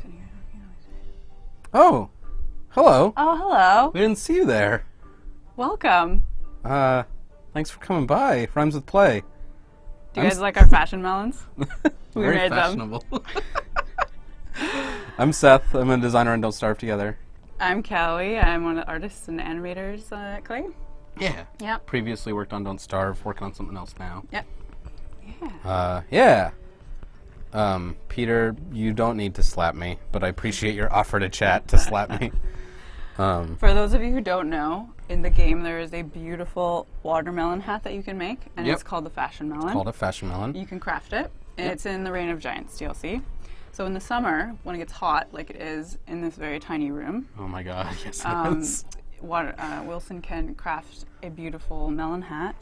sitting here talking. Oh, hello. Oh, hello. We didn't see you there. Welcome. Thanks for coming by. Rhymes with Klei. Do you guys like our fashion melons? We Very made fashionable. I'm Seth. I'm a designer on Don't Starve Together. I'm Kelly. I'm one of the artists and animators at Klei. Yeah. Yep. Previously worked on Don't Starve, working on something else now. Yep. Yeah. Peter, you don't need to slap me, but I appreciate your offer to chat to slap me. For those of you who don't know, in the game there is a beautiful watermelon hat that you can make, and Yep. it's called the Fashion Melon. Called a fashion melon. You can craft it, and Yep. it's in the Reign of Giants DLC. So in the summer, when it gets hot, like it is in this very tiny room, Oh my god, yes it is. Wilson can craft a beautiful melon hat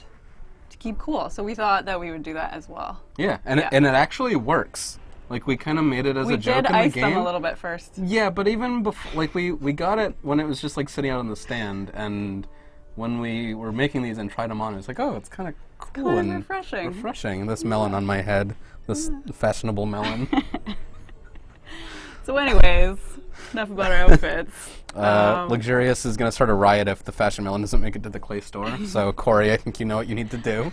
to keep cool. So we thought that we would do that as well. Yeah, and Yeah. It actually works. Like, we kind of made it as We a joke did in the ice game. them a little bit first. Yeah, but even before, like, we got it when it was just, like, sitting out on the stand, and when we were making these and tried them on, it was like, oh, it's kind of cool Kind of and refreshing. refreshing. This melon on my head, this fashionable melon. So anyways, enough about our outfits. Luxurious is going to start a riot if the fashion melon doesn't make it to the Klei store. So, Corey, I think you know what you need to do.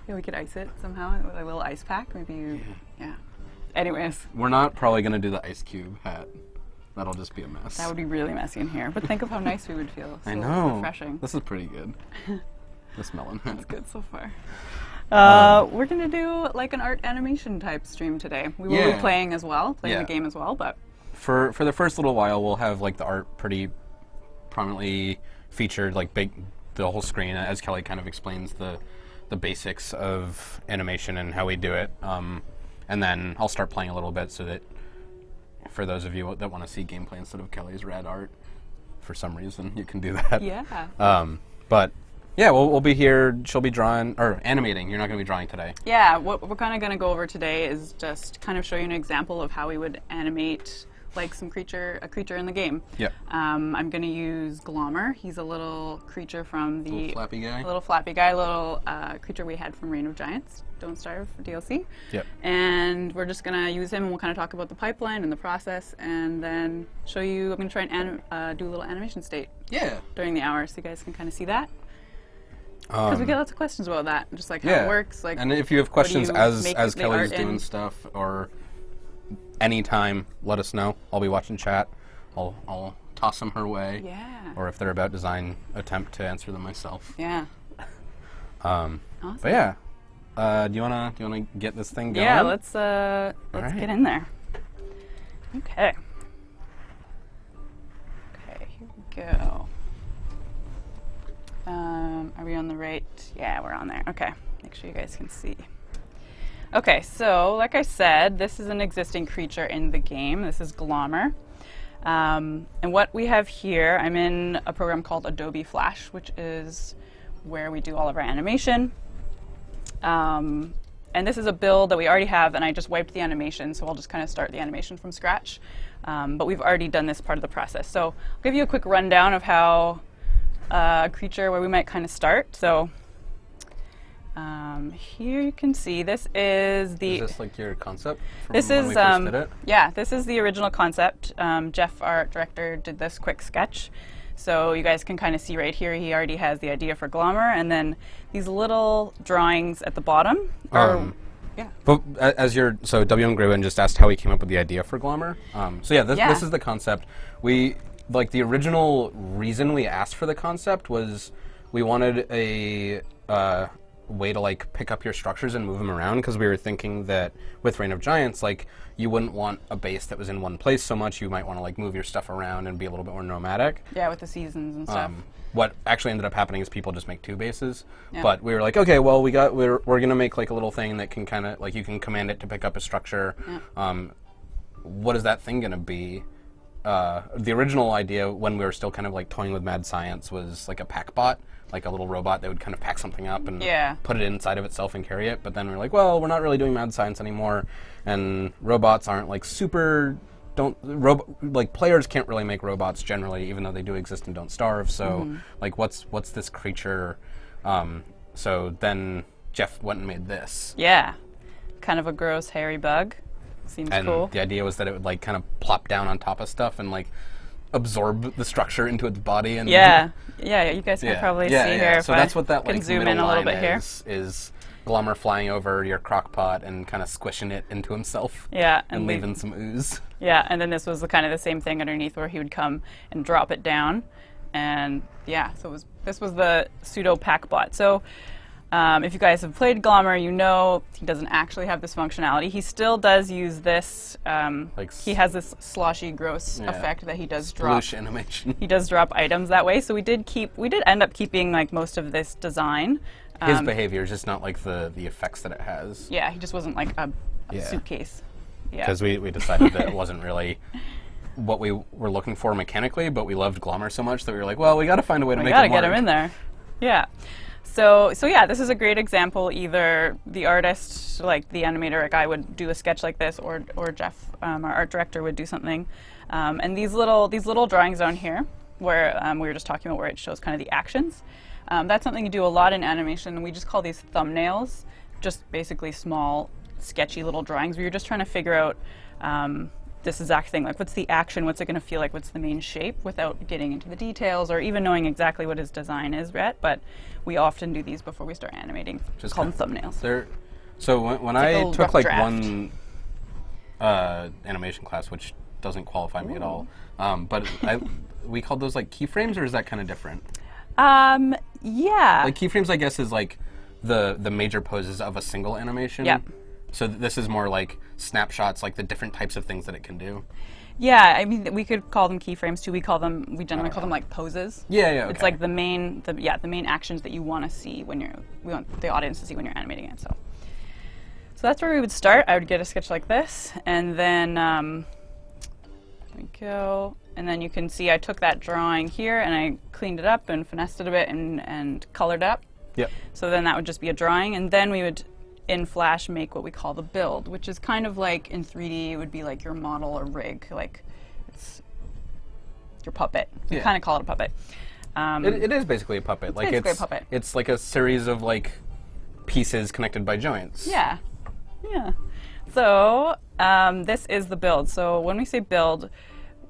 Yeah, we could ice it somehow with a little ice pack. Maybe you, yeah. Anyways, We're not probably going to do the ice cube hat. That'll just be a mess. that would be really messy in here. But think of how nice we would feel. So I know. refreshing. This is pretty good. This melon hat. It's good so far. We're gonna do like an art animation type stream today. We will Yeah. be playing as well, playing Yeah. the game as well. But For the first little while, we'll have like the art pretty prominently featured, like the whole screen, as Kelly kind of explains the basics of animation and how we do it. And then I'll start playing a little bit so that for those of you that want to see gameplay instead of Kelly's rad art, for some reason, you can do that. yeah, But yeah, we'll be here. She'll be drawing or animating. You're not going to be drawing today. yeah. What we're kind of gonna go over today is just kind of show you an example of how we would animate like a creature in the game. Yep. I'm gonna use Glommer. He's a little creature from the Little flappy guy. little flappy guy, little creature we had from Reign of Giants, Don't Starve DLC. Yep. And we're just gonna use him, and we'll kind of talk about the pipeline and the process, and then show you. I'm gonna try and do a little animation state Yeah. during the hour, so you guys can kind of see that. Because we get lots of questions about that, just like how it works. Like, and if you have what do questions you as make the Kelly's art in? doing stuff or anytime, let us know. I'll be watching chat. I'll toss them her way. Yeah. Or if they're about design, attempt to answer them myself. Yeah. Awesome. Awesome. But yeah, do you wanna get this thing going? Yeah. Let's right. get in there. Okay. Okay. Here we go. Are we on the right? Yeah, we're on there. Okay. Make sure you guys can see. Okay, so like I said, this is an existing creature in the game. This is Glommer. And what we have here, I'm in a program called Adobe Flash, which is where we do all of our animation. And this is a build that we already have, and I just wiped the animation, so I'll just kind of start the animation from scratch. But we've already done this part of the process. So I'll give you a quick rundown of how a creature where we might kind of start. So here you can see this is the. Is this like your concept? From This when is we first did it? yeah. This is the original concept. Jeff, our art director, did this quick sketch, so you guys can kind of see right here. He already has the idea for Glommer, and then these little drawings at the bottom are. Yeah. But so WM Grewin just asked how he came up with the idea for Glommer. So yeah, Yeah. this is the concept. The original reason we asked for the concept was we wanted a way to like pick up your structures and move them around, because we were thinking that with Reign of Giants, like, you wouldn't want a base that was in one place so much. You might want to like move your stuff around and be a little bit more nomadic. Yeah, with the seasons and stuff. What actually ended up happening is people just make two bases. Yeah. But we were like, okay, well, we're gonna make like a little thing that can kind of like, you can command it to pick up a structure. Yeah. What is that thing gonna be? The original idea, when we were still kind of like toying with mad science, was like a pack bot, like a little robot that would kind of pack something up and Yeah. put it inside of itself and carry it. But then we were like, well, we're not really doing mad science anymore, and robots aren't like players can't really make robots generally, even though they do exist and Don't Starve. So like, what's this creature? So then Jeff went and made this. Yeah. Kind of a gross hairy bug. Seems and cool. the idea was that it would like kind of plop down on top of stuff and like absorb the structure into its body. And Yeah, you guys can probably see here. So if that's I what that can like zoom middle in a little line bit here. is Glommer flying over your crock pot and kind of squishing it into himself. Yeah, and leaving some ooze. Yeah, and then this was the kind of the same thing underneath where he would come and drop it down. And yeah, so this was the pseudo pack bot. So if you guys have played Glommer, you know he doesn't actually have this functionality. He still does use this. He has this sloshy, gross effect that he does drop. Sploosh animation. He does drop items that way. So we did end up keeping like most of this design. His behavior is just not like the effects that it has. Yeah, he just wasn't like a suitcase. Yeah, because we decided that it wasn't really what we were looking for mechanically, but we loved Glommer so much that we were like, well, we got to find a way to make it work. We got to get him in there. Yeah. So yeah, this is a great example. Either the artist, like the animator guy, would do a sketch like this, or Jeff, our art director, would do something. And these little drawings down here, where we were just talking about, where it shows kind of the actions. That's something you do a lot in animation, and we just call these thumbnails. Just basically small, sketchy little drawings where you're just trying to figure out this exact thing, like what's the action, what's it going to feel like, what's the main shape, without getting into the details or even knowing exactly what his design is yet. But we often do these before we start animating. Just call them thumbnails. So when I took like draft. one animation class, which doesn't qualify me at all, but we called those like keyframes, or is that kind of different? Yeah. Like keyframes, I guess, is like the major poses of a single animation. Yeah. So this is more like snapshots, like the different types of things that it can do. Yeah, I mean, we could call them keyframes too. We generally call them like poses. Yeah, yeah. Okay. It's like the main actions that you want to see when we want the audience to see when you're animating it. So that's where we would start. I would get a sketch like this, and then there we go. And then you can see I took that drawing here and I cleaned it up and finessed it a bit and colored it up. Yep. So then that would just be a drawing, and then we would in Flash make what we call the build, which is kind of like in 3D it would be like your model or rig, like it's your puppet. We kind of call it a puppet. It is basically a puppet. It's basically a puppet. It's like a series of like pieces connected by joints. Yeah. Yeah. So this is the build. So when we say build,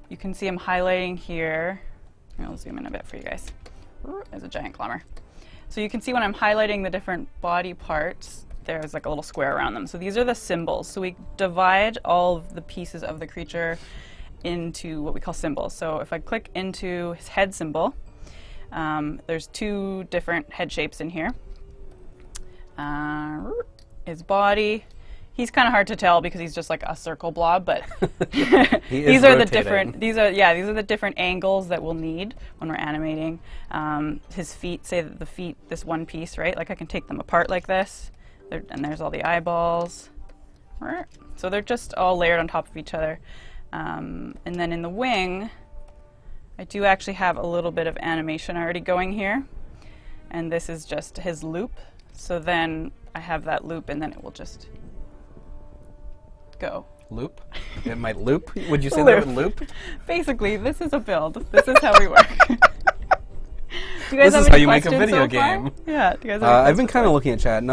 you can see I'm highlighting here. I'll zoom in a bit for you guys. There's a giant Glommer. So you can see when I'm highlighting the different body parts, there's like a little square around them. So these are the symbols. So we divide all of the pieces of the creature into what we call symbols. So if I click into his head symbol, there's two different head shapes in here. His body, he's kind of hard to tell because he's just like a circle blob, but these are the different angles that we'll need when we're animating. His feet, say that the feet, this one piece, right? Like I can take them apart like this. And there's all the eyeballs. So they're just all layered on top of each other. And then in the wing, I do actually have a little bit of animation already going here. And this is just his loop. So then I have that loop, and then it will just go. Loop? It might loop? Would you say that would loop? Basically, this is a build. This is how we work. Do you guys this have is any how you make a video so game. Far? Yeah. Do you guys have I've been kind of looking at chat.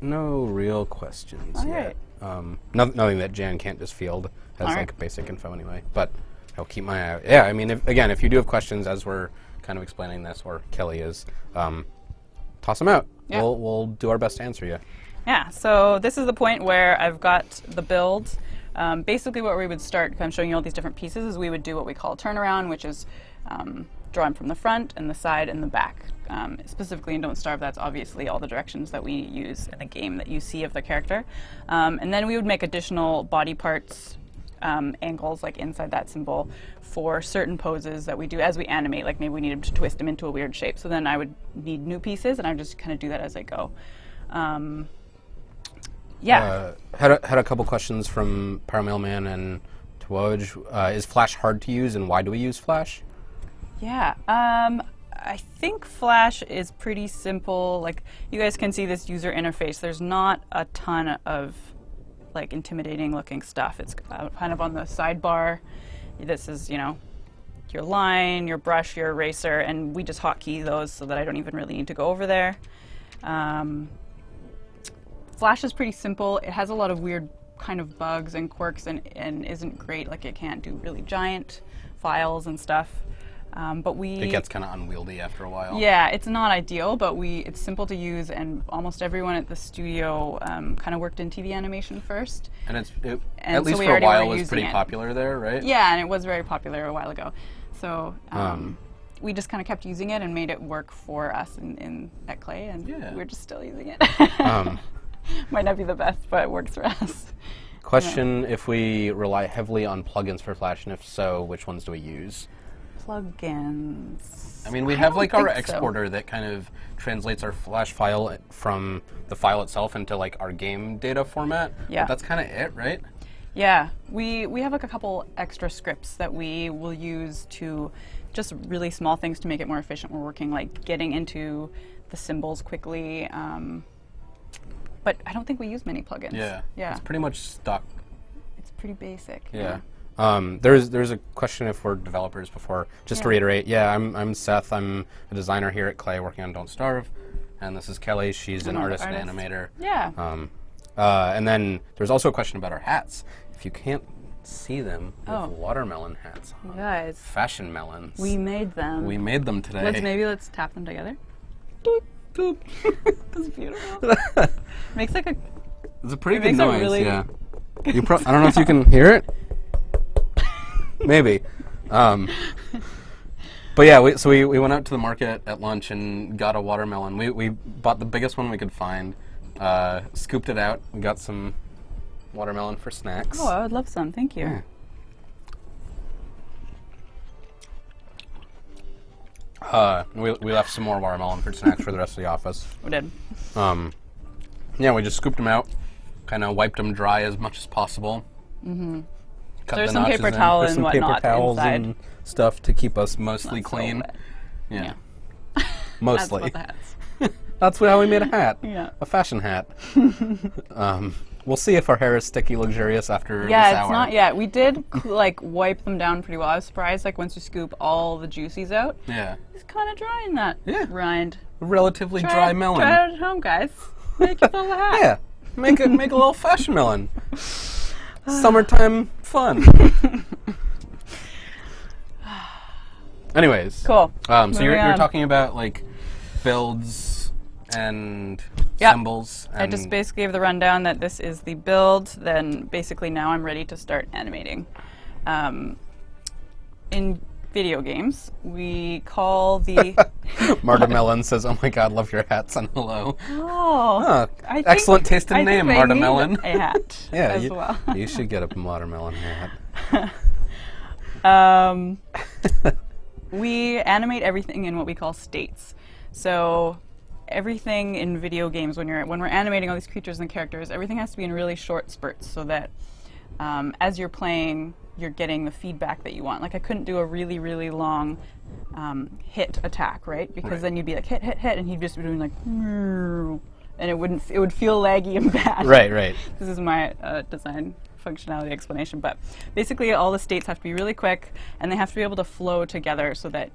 No real questions yet. Knowing that Jan can't just field has like basic info anyway, but I'll keep my eye out. Yeah, I mean, if you do have questions as we're kind of explaining this, or Kelly is, toss them out. Yeah. We'll do our best to answer you. Yeah, so this is the point where I've got the build. Basically what we would start, I'm showing you all these different pieces, is we would do what we call a turnaround, which is drawing from the front and the side and the back. Specifically in Don't Starve, that's obviously all the directions that we use in the game that you see of the character. And then we would make additional body parts, angles like inside that symbol for certain poses that we do as we animate, like maybe we needed to twist them into a weird shape. So then I would need new pieces, and I would just kind of do that as I go. Had a couple questions from Paramailman and Tuoj. Is Flash hard to use, and why do we use Flash? Yeah, I think Flash is pretty simple. Like, you guys can see this user interface. There's not a ton of like intimidating looking stuff. It's kind of on the sidebar. This is, your line, your brush, your eraser, and we just hotkey those so that I don't even really need to go over there. Flash is pretty simple. It has a lot of weird kind of bugs and quirks and isn't great. Like it can't do really giant files and stuff. But It gets kind of unwieldy after a while. Yeah, it's not ideal, but it's simple to use, and almost everyone at the studio kind of worked in TV animation first. And at so least we for a already while, were was using pretty it. popular there, right? Yeah, and it was very popular a while ago. So we just kind of kept using it and made it work for us at Klei, and Yeah. we're just still using it. Might not be the best, but it works for us. Question: if we rely heavily on plugins for Flash, and if so, which ones do we use? Plugins. I mean, we have like our think so. exporter that kind of translates our Flash file from the file itself into like our game data format. Yeah. But that's kind of it, right? Yeah, we have like a couple extra scripts that we will use to just really small things to make it more efficient. We're working like getting into the symbols quickly, but I don't think we use many plugins. Yeah. Yeah. It's pretty much stock. It's pretty basic. Yeah. There's a question if we're developers before. Just to Yeah. reiterate, I'm Seth. I'm a designer here at Klei working on Don't Starve. And this is Kelly. She's an I'm an artist and artist. animator. Yeah. And then there's also a question about our hats. If you can't see them, we have Oh. watermelon hats on. Guys, Fashion melons. we made them. We made them today. Let's tap them together. Boop, boop. That's beautiful. Makes like a. It's a pretty It good makes a noise, really- yeah. I don't know if you can hear it. Maybe. But yeah, we went out to the market at lunch and got a watermelon. We bought the biggest one we could find, scooped it out, we got some watermelon for snacks. Oh, I would love some. Thank you. We left some more watermelon for snacks for the rest of the office. We did. Yeah, we just scooped them out, kind of wiped them dry as much as possible. Mm-hmm. There's some paper towel There's and some whatnot paper towels inside. and stuff to keep us mostly Not so clean. wet. Yeah. That's Mostly. what the hats. That's how we made a hat. Yeah. A fashion hat. We'll see if our hair is sticky luxurious after Yeah, this hour. it's not yet. We did like wipe them down pretty well. I was surprised, like once you scoop all the juices out, Yeah. it's kind of dry in that rind. A relatively dry melon. Try it at home, guys. Make yourself a hat. Yeah. Make a little fashion melon. Summertime fun. Anyways. Cool. So Moving you're on. talking about like builds and Yep. symbols. I just basically gave the rundown that this is the build. Then basically now I'm ready to start animating. In video games, we call the Marta Melon says, "Oh my God, love your hats and hello." oh, I think, Excellent taste in I name, think they Marta need Melon. a hat Yeah, as well. you should get a watermelon hat. We animate everything in what we call states. So everything in video games, when we're animating all these creatures and characters, everything has to be in really short spurts so that as you're playing, you're getting the feedback that you want. Like I couldn't do a really, really long hit attack, right? Because Right. then you'd be like hit, hit, hit, and he'd just be doing like, and it would feel laggy and bad. Right. This is my design functionality explanation, but basically all the states have to be really quick and they have to be able to flow together so that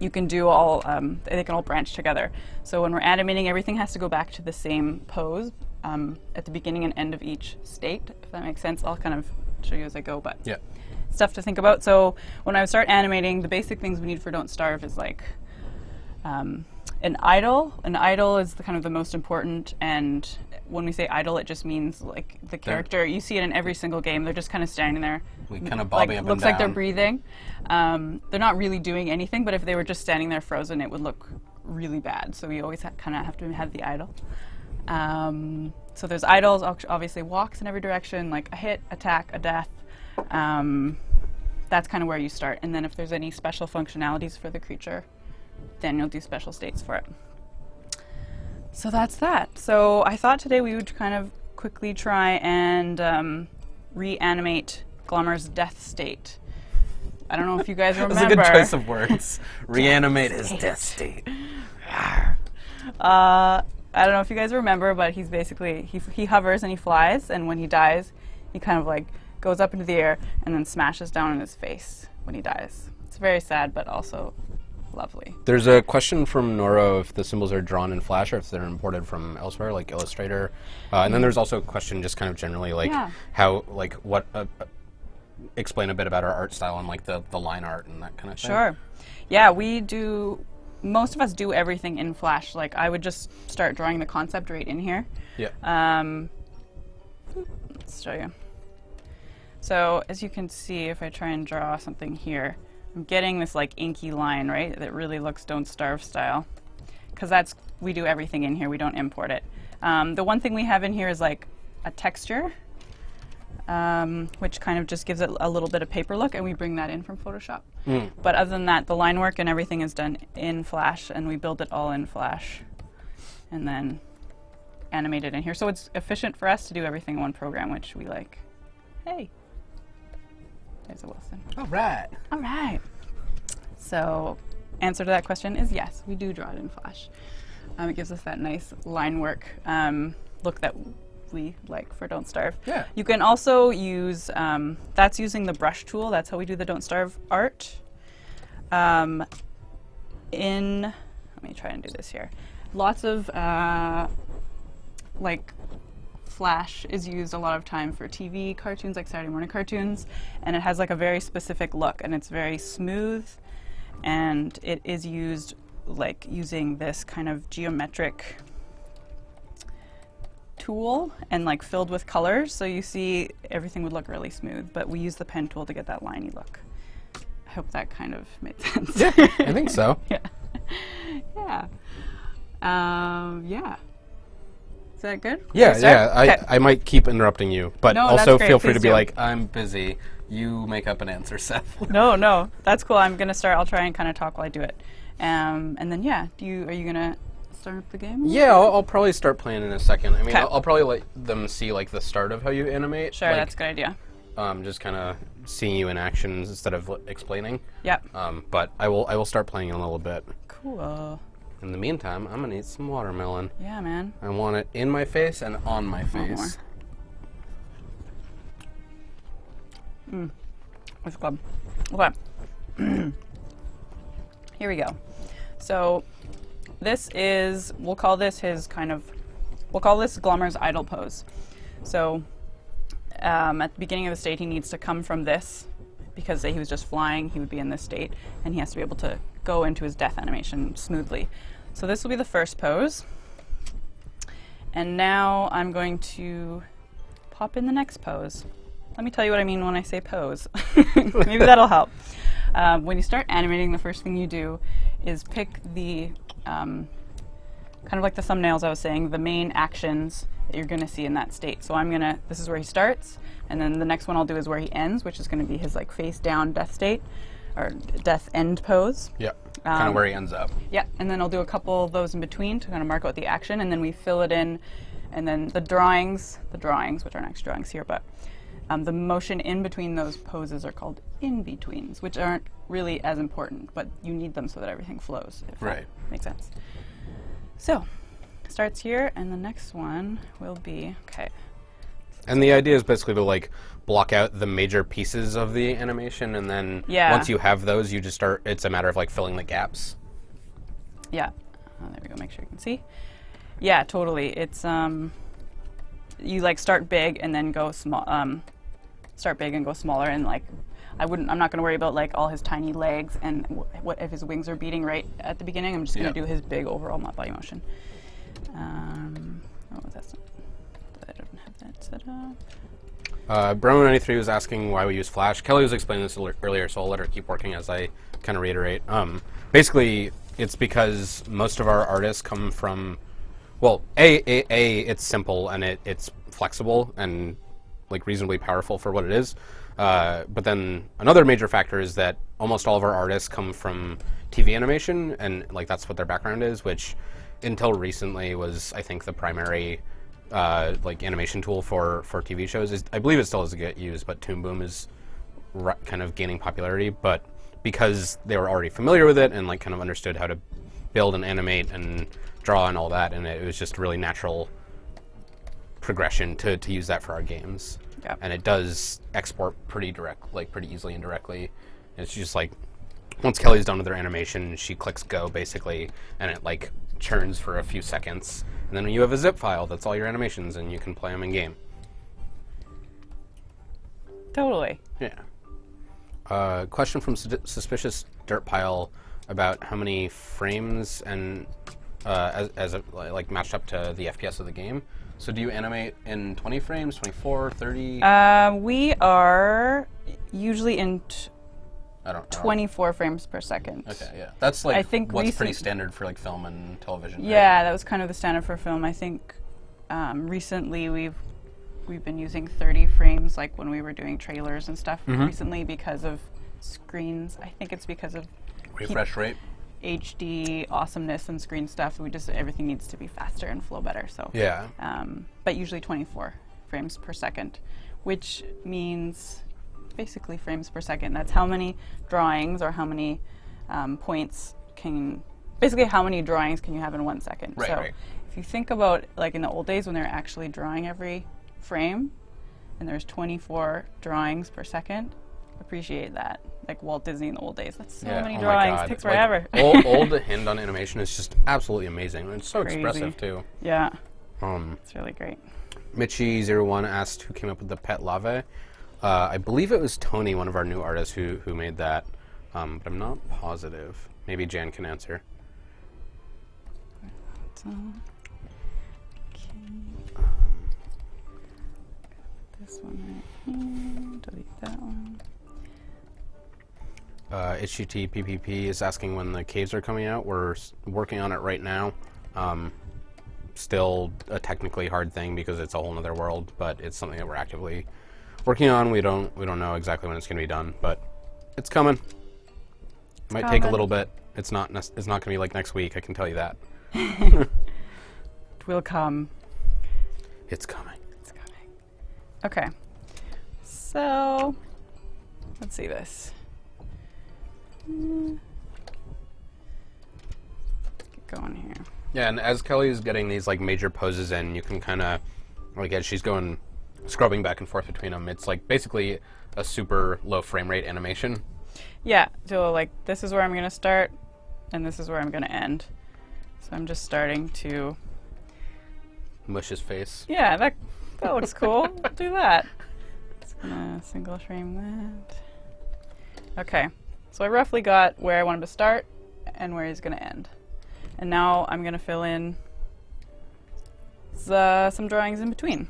you can do all, they can all branch together. So when we're animating, everything has to go back to the same pose at the beginning and end of each state, if that makes sense. I'll kind of show you as I go, but Yeah. stuff to think about. So when I start animating, the basic things we need for Don't Starve is like an idle. An idle is the kind of the most important, and when we say idle, it just means like the character, you see it in every single game, they're just kind of standing there. Kind of bobbing up and looks like they're down. breathing. They're not really doing anything, but if they were just standing there frozen, it would look really bad. So we always kind of have to have the idle. So there's idols, obviously walks in every direction, like a hit, attack, a death. That's kind of where you start. And then if there's any special functionalities for the creature, then you'll do special states for it. So that's that. So I thought today we would kind of quickly try and reanimate Glommer's death state. I don't know if you guys remember. That's a good choice of words. Reanimate his death state. I don't know if you guys remember, but he's basically, he hovers and he flies, and when he dies, he kind of like goes up into the air and then smashes down on his face when he dies. It's very sad, but also lovely. There's a question from Noro if the symbols are drawn in Flash or if they're imported from elsewhere, like Illustrator. And then there's also a question just kind of generally, like how, like what, explain a bit about our art style and like the line art and that kind of thing. Sure. Yeah, most of us do everything in Flash. Like I would just start drawing the concept right in here. Yeah. Let's show you. So as you can see, if I try and draw something here, I'm getting this like inky line, right? That really looks Don't Starve style. Because we do everything in here, we don't import it. The one thing we have in here is like a texture, which kind of just gives it a little bit of paper look, and we bring that in from Photoshop. But other than that, the line work and everything is done in Flash, and we build it all in Flash. And then animate it in here. So it's efficient for us to do everything in one program, which we like. Hey. There's a Wilson. All right. All right. So, answer to that question is yes, we do draw it in Flash. It gives us that nice line work look that we like for Don't Starve. Yeah. You can also use, that's using the brush tool. That's how we do the Don't Starve art. Let me try and do this here. Lots of, like, Flash is used a lot of time for TV cartoons, like Saturday morning cartoons, and it has like a very specific look, and it's very smooth, and it is used like using this kind of geometric tool and like filled with colors, so you see everything would look really smooth, but we use the pen tool to get that liney look. I hope that kind of made sense. Yeah, I think so. Yeah. Yeah. Is that good? Yeah. Okay. I might keep interrupting you, but No, also that's great. feel free Please to be do. like, I'm busy. You make up an answer, Seth. No, that's cool. I'm gonna start. I'll try and kind of talk while I do it, and then are you gonna start up the game? Yeah, I'll probably start playing in a second. I mean, 'Kay. I'll probably let them see like the start of how you animate. Sure, like, that's a good idea. just kind of seeing you in action instead of explaining. Yep. But I will start playing in a little bit. Cool. In the meantime, I'm gonna eat some watermelon. Yeah, man. I want it in my face and on my face. That's good. Okay. Here we go. So this is, we'll call this Glommer's idle pose. So at the beginning of the state, he needs to come from this, because say he was just flying, he would be in this state, and he has to be able to go into his death animation smoothly. So this will be the first pose. And now I'm going to pop in the next pose. Let me tell you what I mean when I say pose. Maybe that'll help. When you start animating, the first thing you do is pick the, kind of like the thumbnails I was saying, the main actions that you're going to see in that state. So this is where he starts, and then the next one I'll do is where he ends, which is going to be his like face down death state, or death end pose. Yeah, kind of where he ends up. Yeah, and then I'll do a couple of those in between to kind of mark out the action, and then we fill it in, and then the drawings, which aren't actually drawings here, but the motion in between those poses are called in-betweens, which aren't really as important, but you need them so that everything flows, if that makes sense. So, starts here, and the next one will be, okay. And the idea is basically to like block out the major pieces of the animation, and then once you have those, you just start, it's a matter of like filling the gaps. Yeah, there we go, make sure you can see. Yeah, totally. It's, you like start big and then go small, start big and go smaller, and like, I'm not gonna worry about like all his tiny legs and what if his wings are beating right at the beginning. I'm just gonna do his big overall body motion. That's not, I don't have that set up. Brown93 was asking why we use Flash. Kelly was explaining this earlier, so I'll let her keep working as I kind of reiterate. Basically, it's because most of our artists come from, well, it's simple and it's flexible and like reasonably powerful for what it is. But then another major factor is that almost all of our artists come from TV animation, and like that's what their background is, which until recently was, I think, the primary like animation tool for TV shows. I believe it still doesn't get used, but Toon Boom is kind of gaining popularity. But because they were already familiar with it and like kind of understood how to build and animate and draw and all that, and it was just a really natural progression to use that for our games. Yep. And it does export pretty easily and directly. It's just like once Kelly's done with her animation, she clicks go basically, and it like churns for a few seconds, and then you have a zip file that's all your animations, and you can play them in game. Totally. Yeah. Question from Suspicious Dirt Pile about how many frames and as like matched up to the FPS of the game. So do you animate in 20 frames, 24, 30? We are usually in I don't know. 24 frames per second. Okay, yeah. That's like I think what's pretty standard for like film and television. Yeah, right? that was kind of the standard for film. I think recently we've been using 30 frames, like when we were doing trailers and stuff recently because of screens. I think it's because of Refresh rate. HD awesomeness and screen stuff. Everything needs to be faster and flow better. So Yeah. but usually 24 frames per second, which means basically frames per second. That's how many drawings or how many points basically how many drawings can you have in 1 second. Right, so right. if you think about like in the old days when they're actually drawing every frame and there's 24 drawings per second, appreciate that. Like Walt Disney in the old days. That's so many oh drawings. My God. Takes forever. Like, old hand-on animation is just absolutely amazing. And it's so Crazy. expressive too. Yeah. It's really great. Mitchie01 asked who came up with the pet lave. I believe it was Tony, one of our new artists, who made that. But I'm not positive. Maybe Jan can answer. Okay. This one right here. Delete that one. HGT PPP is asking when the caves are coming out. We're working on it right now. Still a technically hard thing because it's a whole other world, but it's something that we're actively working on. We don't know exactly when it's going to be done, but it's coming. It might take a little bit. It's not going to be like next week. I can tell you that. It will come. It's coming. It's coming. Okay. So let's see this. Get going here. Yeah, and as Kelly's getting these like major poses in, you can kind of, like as she's going, scrubbing back and forth between them, it's like basically a super low frame rate animation. Yeah, so like this is where I'm going to start, and this is where I'm going to end. So I'm just starting to... Mush his face. Yeah, that looks cool. Do that. Just going to single frame that. Okay, so I roughly got where I want him to start and where he's going to end. And now I'm going to fill in some drawings in between.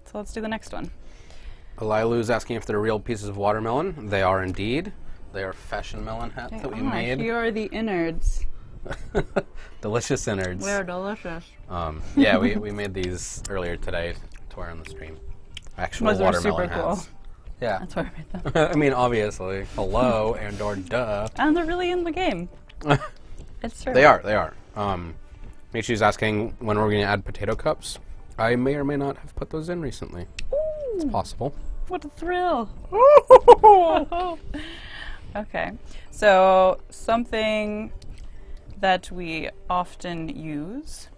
So let's do the next one. Elilu's asking if they're real pieces of watermelon. They are indeed. They are fashion melon hats that we made. Here are the innards. Delicious innards. They're delicious. Yeah, we made these earlier today to wear on the stream. Actual Those are watermelon super hats. cool. Yeah. That's why I made them. I mean, obviously. Hello and or duh. And they're really in the game. It's true. They are. Michi's asking when we're going to add potato cups. I may or may not have put those in recently. Ooh, It's possible. what a thrill. Okay, so something that we often use,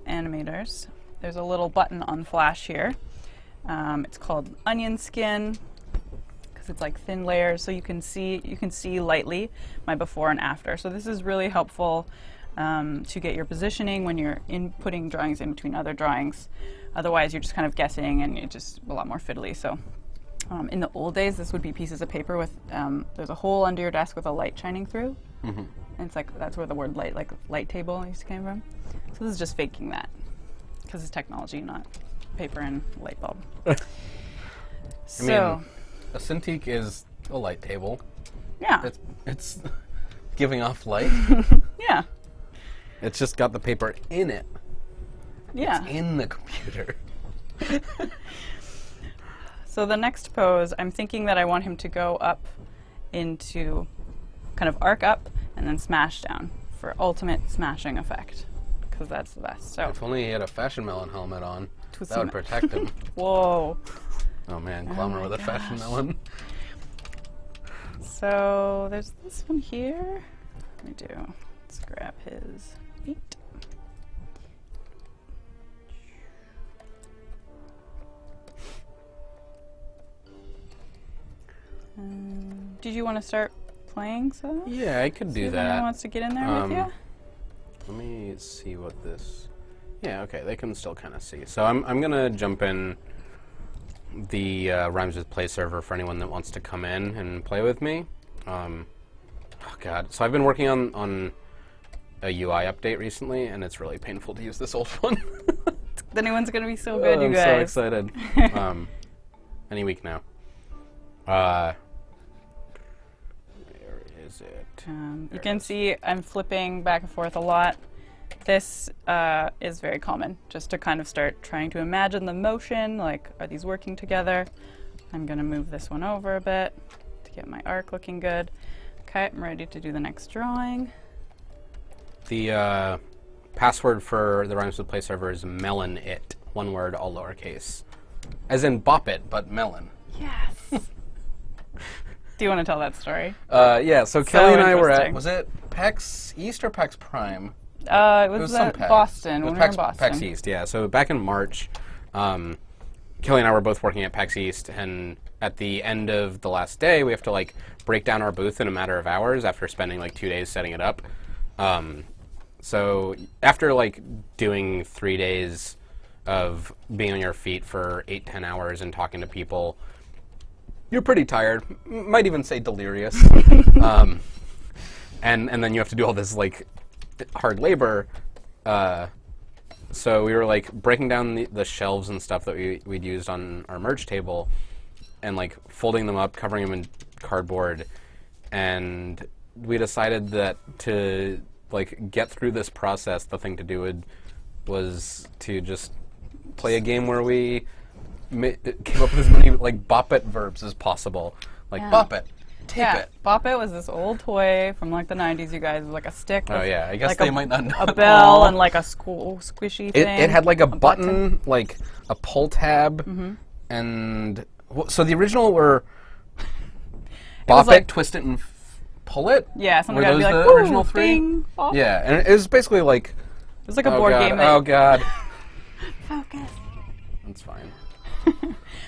animators, there's a little button on Flash here. It's called onion skin because it's like thin layers, so you can see lightly my before and after. So this is really helpful to get your positioning when you're inputting drawings in between other drawings. Otherwise, you're just kind of guessing and it's just a lot more fiddly. So in the old days, this would be pieces of paper with, there's a hole under your desk with a light shining through. Mm-hmm. And it's like, that's where the word light, like light table used to come from. So this is just faking that because it's technology, not paper and light bulb. I mean, a Cintiq is a light table. Yeah. It's giving off light. Yeah. It's just got the paper in it. Yeah. It's in the computer. So the next pose, I'm thinking that I want him to go up into, kind of arc up and then smash down for ultimate smashing effect, because that's the best. So If only he had a fashion melon helmet on, that would protect him. Whoa. Oh man, Clomber with a fashion melon. So there's this one here. Let me do. Let's grab his feet. Did you want to start playing some? Yeah, I could do If that. anyone wants to get in there with you? Let me see what this... Yeah, okay, they can still kind of see. So I'm going to jump in the Rhymes with Play server for anyone that wants to come in and play with me. Oh, God. So I've been working on a UI update recently, and it's really painful to use this old one. The new one's going to be so good, you I'm guys. so excited. Any week now. Where is it? You can see I'm flipping back and forth a lot. This is very common, just to kind of start trying to imagine the motion, like, are these working together? I'm going to move this one over a bit to get my arc looking good. Okay, I'm ready to do the next drawing. The password for the Rhymes with Play server is melonit. One word, all lowercase. As in bop it, but melon. Yes. Do you want to tell that story? Yeah, so Kelly and I were at, interesting. was it PAX East or PAX Prime? It was some at PAX. Boston, It was when we were in PAX, Boston. PAX East, yeah. So back in March, Kelly and I were both working at PAX East, and at the end of the last day, we have to like break down our booth in a matter of hours after spending like 2 days setting it up. So after like doing 3 days of being on your feet for 8-10 hours and talking to people, you're pretty tired. Might even say delirious. And then you have to do all this like hard labor. So we were like breaking down the shelves and stuff that we'd used on our merch table, and like folding them up, covering them in cardboard, and we decided that to like get through this process, the thing to do was to just play a game where we came up with as many like bop it verbs as possible, like bop it, tape it. Bop It was this old toy from like the 90s, you guys, with like a stick. Oh with, yeah, I guess like they might not know. a bell and like a squishy thing. It had like a button, like a pull tab, and so the original were bop like- it, twist it, and pull it. Yeah, something Were gotta be those like, the "Woo, original three? ding, bop." Yeah, and it was basically like It was like a board game. Oh god, Focus. that's fine.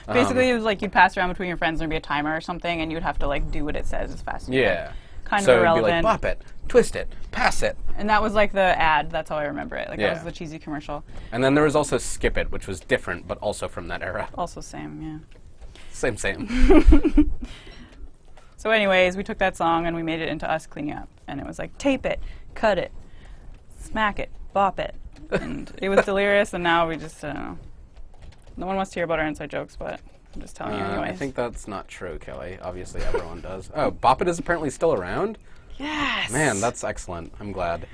Basically, it was like you'd pass around between your friends, and there'd be a timer or something, and you'd have to like do what it says as fast as you Yeah. can. Kind So of it'd be like irrelevant. bop it, twist it, pass it. And that was like the ad. That's how I remember it. Like Yeah. that was the cheesy commercial. And then there was also skip it, which was different, but also from that era. Also same, yeah. Same. So anyways, we took that song and we made it into us cleaning up. And it was like, tape it, cut it, smack it, bop it. And it was delirious, and now we just, I don't know. No one wants to hear about our inside jokes, but I'm just telling you anyways. I think that's not true, Kelly. Obviously, everyone does. Oh, bop it is apparently still around? Yes! Man, that's excellent. I'm glad.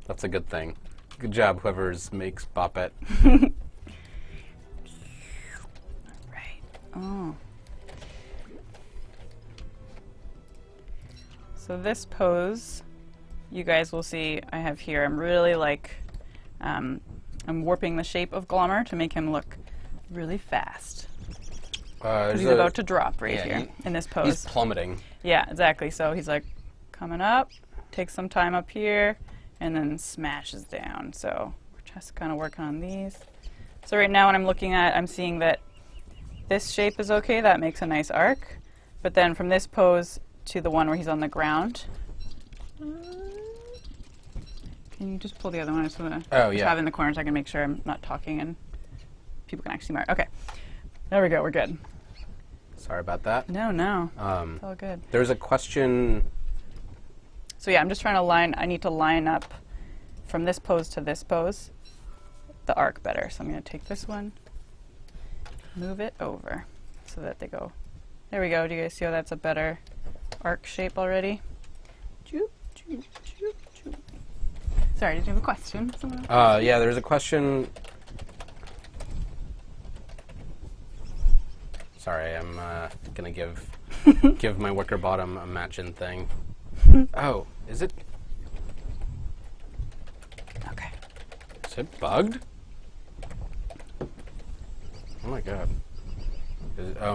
That's a good thing. Good job, whoever's makes bop it. Right. Oh. So this pose, you guys will see I have here. I'm really like, I'm warping the shape of Glommer to make him look really fast. He's about to drop right here in this pose. He's plummeting. Yeah, exactly. So he's like coming up, takes some time up here, and then smashes down. So we're just kind of working on these. So right now when I'm looking at, I'm seeing that this shape is okay. That makes a nice arc. But then from this pose to the one where he's on the ground. Can you just pull the other one? I just want to have it in the corner so I can make sure I'm not talking and people can actually see my art. Okay. There we go. We're good. Sorry about that. No. It's all good. There's a question. So yeah, I'm just trying to I need to line up from this pose to this pose, the arc better. So I'm going to take this one, move it over so that they go. There we go. Do you guys see how that's a better arc shape already? Choop, choop, choop, choop. Sorry, did you have a question? Yeah, there's a question. Sorry, I'm gonna give my wicker bottom a matching thing. Oh, is it? Okay. Is it bugged? Oh my god.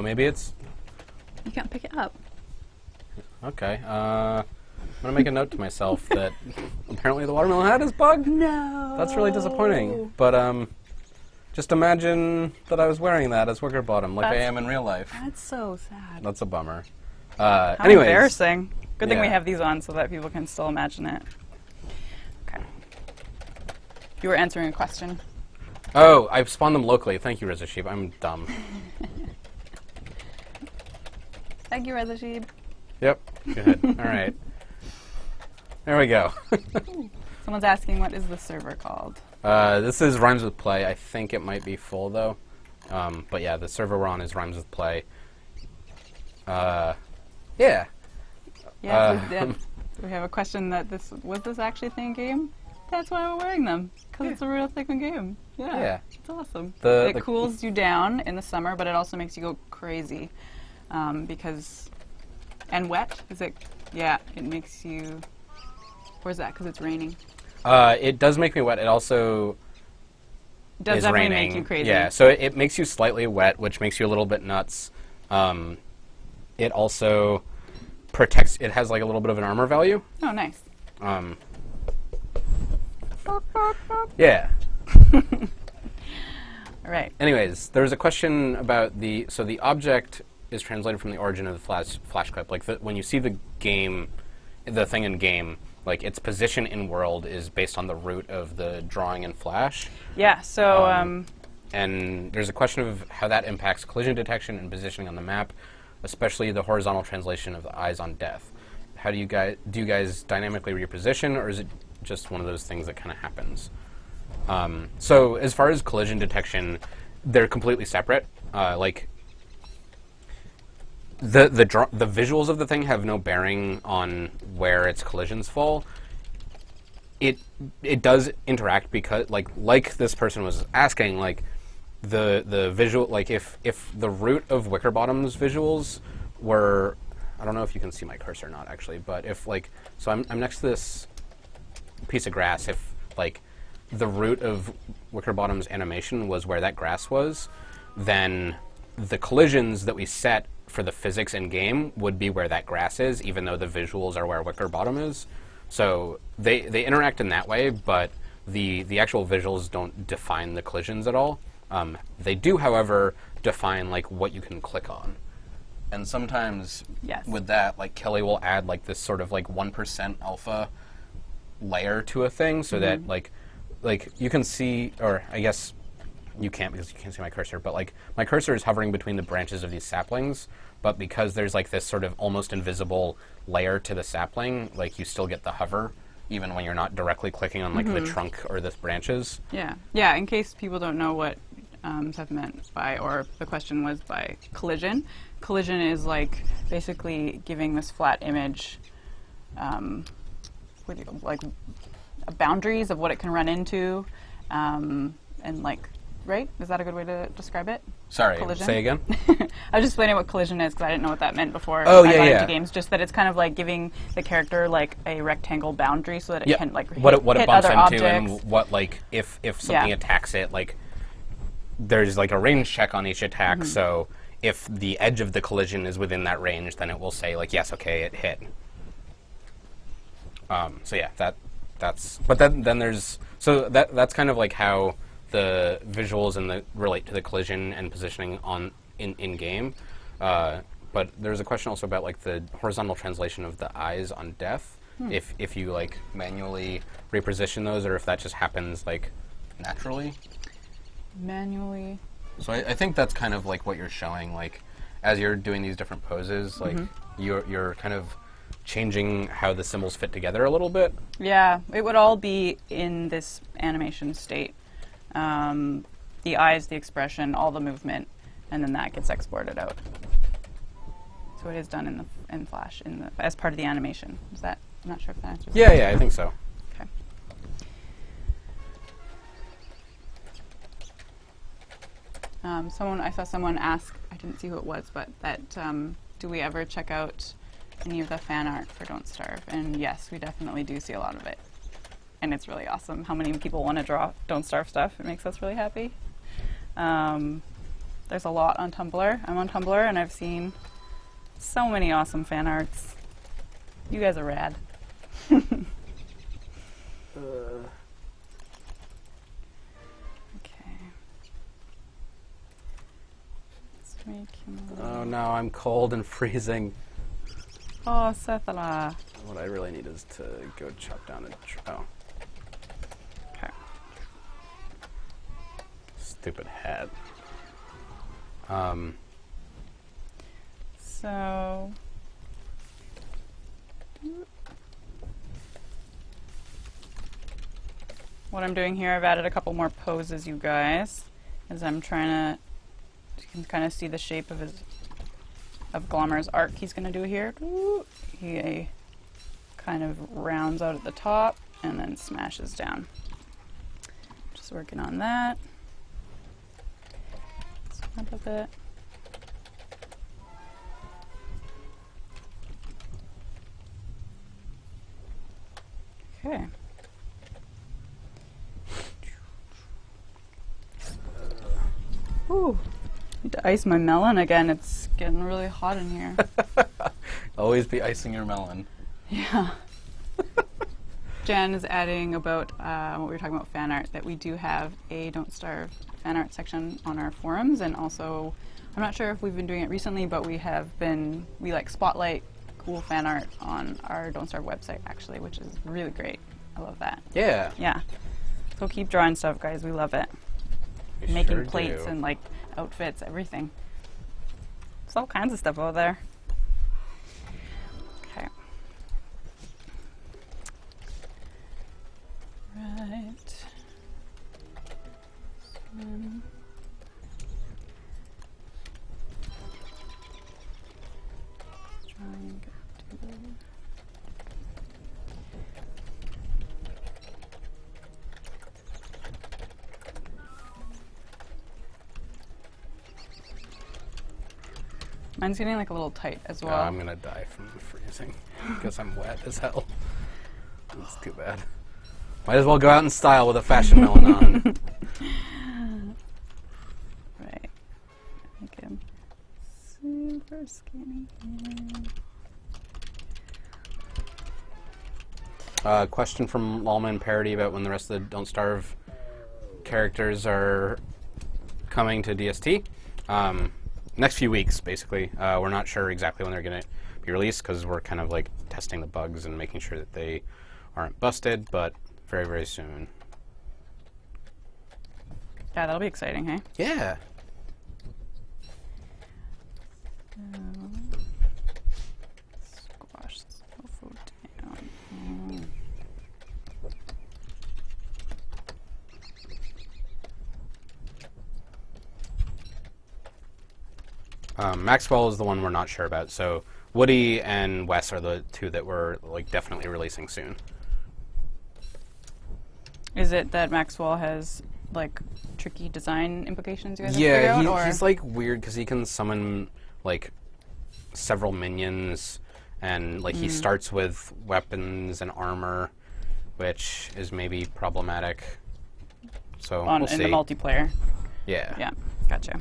Maybe it's. You can't pick it up. Okay. I'm gonna make a note to myself that apparently the watermelon hat is bugged. No. That's really disappointing. But just imagine that I was wearing that as wicker bottom, like I am in real life. That's so sad. That's a bummer. How Anyways, embarrassing. Good thing we Yeah. have these on so that people can still imagine it. Okay. You were answering a question. Oh, I've spawned them locally. Thank you, Reza Sheep. I'm dumb. Thank you, Reza Sheep. Yep. Good. All right. There we go. Someone's asking, what is the server called? This is Rhymes with Play. I think it might be full, though. But yeah, the server we're on is Rhymes with Play. Yeah. Yeah, we have a question that was this actually a thing game? That's why we're wearing them, because it's a real thing game. Yeah. It's awesome. The It cools you down in the summer, but it also makes you go crazy, because and wet. Is it? Yeah, it makes you. Or is that because it's raining? It does make me wet. It also Does is definitely raining. make you crazy. Yeah, so it makes you slightly wet, which makes you a little bit nuts. It also protects. It has like a little bit of an armor value. Oh, nice. Yeah. All right. Anyways, there was a question about the object is translated from the origin of the flash clip. Like when you see the game, the thing in game, like its position in world is based on the root of the drawing in Flash. Yeah. So. And there's a question of how that impacts collision detection and positioning on the map, especially the horizontal translation of the eyes on death. How do you guys dynamically reposition, or is it just one of those things that kind of happens? So as far as collision detection, they're completely separate. Like the visuals of the thing have no bearing on where its collisions fall. It does interact because like this person was asking, like the visual, like if the root of Wickerbottom's visuals were, I don't know if you can see my cursor or not actually, but if like, so I'm next to this piece of grass, if like the root of Wickerbottom's animation was where that grass was, then the collisions that we set for the physics in game would be where that grass is, even though the visuals are where Wickerbottom is. So they interact in that way, but the actual visuals don't define the collisions at all. They do, however, define like what you can click on. And sometimes with that, like Kelly will add like this sort of like 1% alpha layer to a thing, so that like you can see, or I guess you can't because you can't see my cursor, but like my cursor is hovering between the branches of these saplings, but because there's like this sort of almost invisible layer to the sapling, like you still get the hover even when you're not directly clicking on like the trunk or the branches. Yeah. In case people don't know what Seth meant by, or the question was by collision. Collision is like basically giving this flat image, like boundaries of what it can run into, and like, right? Is that a good way to describe it? Sorry, collision? Say again? I was just explaining what collision is because I didn't know what that meant before Oh, I yeah, got yeah. into games. Just that it's kind of like giving the character like a rectangle boundary so that it Yeah. can like what hit it bumps other into objects. and what like if something attacks it, like there's like a range check on each attack, so if the edge of the collision is within that range, then it will say like, yes, okay, it hit. So yeah, that's but then there's, so that's kind of like how the visuals and the relate to the collision and positioning on in game. But there's a question also about like the horizontal translation of the eyes on death. If you like manually reposition those, or if that just happens like naturally. Manually. So I think that's kind of like what you're showing, like as you're doing these different poses, like you're kind of changing how the symbols fit together a little bit. Yeah, it would all be in this animation state. The eyes, the expression, all the movement, and then that gets exported out. So it is done in Flash as part of the animation. Is that? I'm not sure if that answers. Yeah, I think so. Okay. I saw someone ask, I didn't see who it was, but that do we ever check out any of the fan art for Don't Starve? And yes, we definitely do see a lot of it. And it's really awesome how many people want to draw Don't Starve stuff. It makes us really happy. There's a lot on Tumblr. I'm on Tumblr and I've seen so many awesome fan arts. You guys are rad. Okay. Let's make him Oh no, I'm cold and freezing. Oh, Sethala. What I really need is to go chop down oh. Okay. Stupid hat. So... What I'm doing here, I've added a couple more poses, you guys, as I'm trying to... You can kind of see the shape of Glommer's arc he's going to do here. He kind of rounds out at the top and then smashes down. Just working on that. Up a bit. Okay. Ooh. Need to ice my melon again. It's getting really hot in here. Always be icing your melon. Yeah. Jen is adding about what we were talking about fan art, that we do have a Don't Starve fan art section on our forums, and also I'm not sure if we've been doing it recently, but we like spotlight cool fan art on our Don't Starve website actually, which is really great. I love that. Yeah. Yeah. So keep drawing stuff, guys. We love it. We Making sure plates do. and like outfits, everything. There's all kinds of stuff out there. Okay. Right. Let's try and get to Mine's getting like a little tight as well. I'm gonna die from freezing because I'm wet as hell. That's too bad. Might as well go out in style with a fashion melon on. Right. Make him super skinny. Question from Lallman Parody about when the rest of the Don't Starve characters are coming to DST. Next few weeks, basically. We're not sure exactly when they're going to be released because we're kind of like testing the bugs and making sure that they aren't busted, but very, very soon. Yeah, that'll be exciting, hey? Yeah. Squash this tofu down. Maxwell is the one we're not sure about, so Woody and Wes are the two that we're like definitely releasing soon. Is it that Maxwell has like tricky design implications you guys have to figure out? Yeah, he's like weird because he can summon like several minions, and like he starts with weapons and armor, which is maybe problematic. So we'll see. In the multiplayer. Yeah. Yeah, gotcha.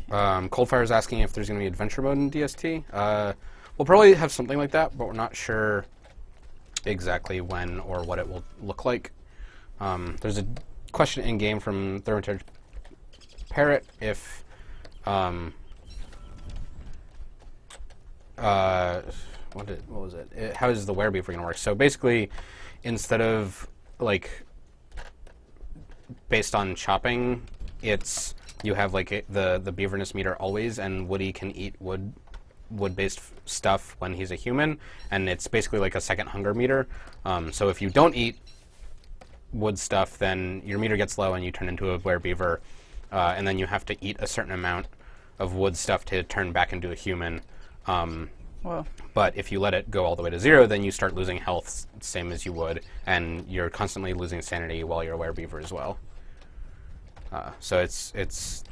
Coldfire's asking if there's going to be adventure mode in DST. We'll probably have something like that, but we're not sure exactly when or what it will look like. There's a question in game from Thermatage Parrot if what was it? How is the werebeaver going to work? So basically, instead of like based on chopping, it's you have like the beaverness meter always, and Woody can eat wood-based stuff when he's a human, and it's basically like a second hunger meter. So if you don't eat wood stuff, then your meter gets low and you turn into a werebeaver, and then you have to eat a certain amount of wood stuff to turn back into a human. Whoa. But if you let it go all the way to 0, then you start losing health, same as you would, and you're constantly losing sanity while you're a werebeaver as well. So it's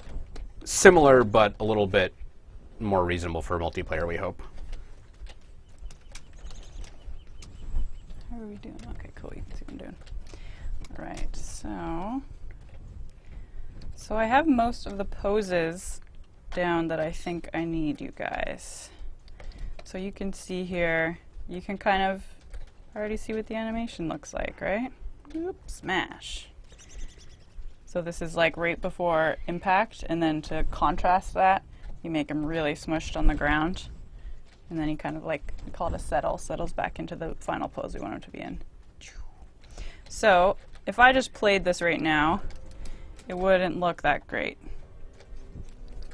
similar, but a little bit more reasonable for multiplayer, we hope. How are we doing? Okay, cool. You can see what I'm doing. All right, so I have most of the poses down that I think I need, you guys. So you can see here, you can kind of already see what the animation looks like, right? Oop, smash. So this is like right before impact, and then to contrast that, you make him really smushed on the ground, and then he kind of like, we call it a settles back into the final pose we want him to be in. So if I just played this right now, it wouldn't look that great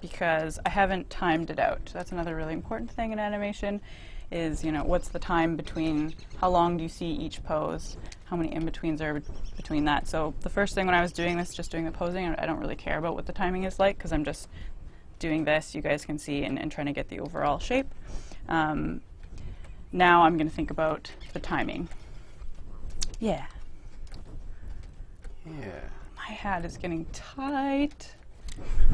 because I haven't timed it out. That's another really important thing in animation is, you know, what's the time between, how long do you see each pose, how many in-betweens are between that. So the first thing when I was doing this, just doing the posing, I don't really care about what the timing is like because I'm just doing this, you guys can see, and trying to get the overall shape. Now I'm going to think about the timing. Yeah. Yeah. My hat is getting tight.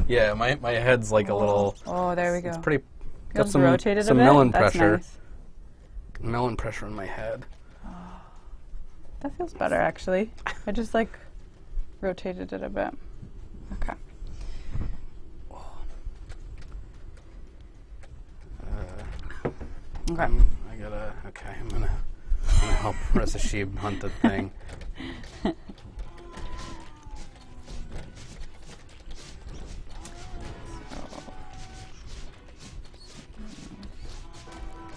Yeah, my head's like a little. Oh, there we go. It's pretty. Got Feels some rotated some a bit. melon That's pressure. nice. Melon pressure in my head. That feels better, actually. I just like rotated it a bit. Okay. Okay. I'm gonna help Reza Sheeb hunt the thing.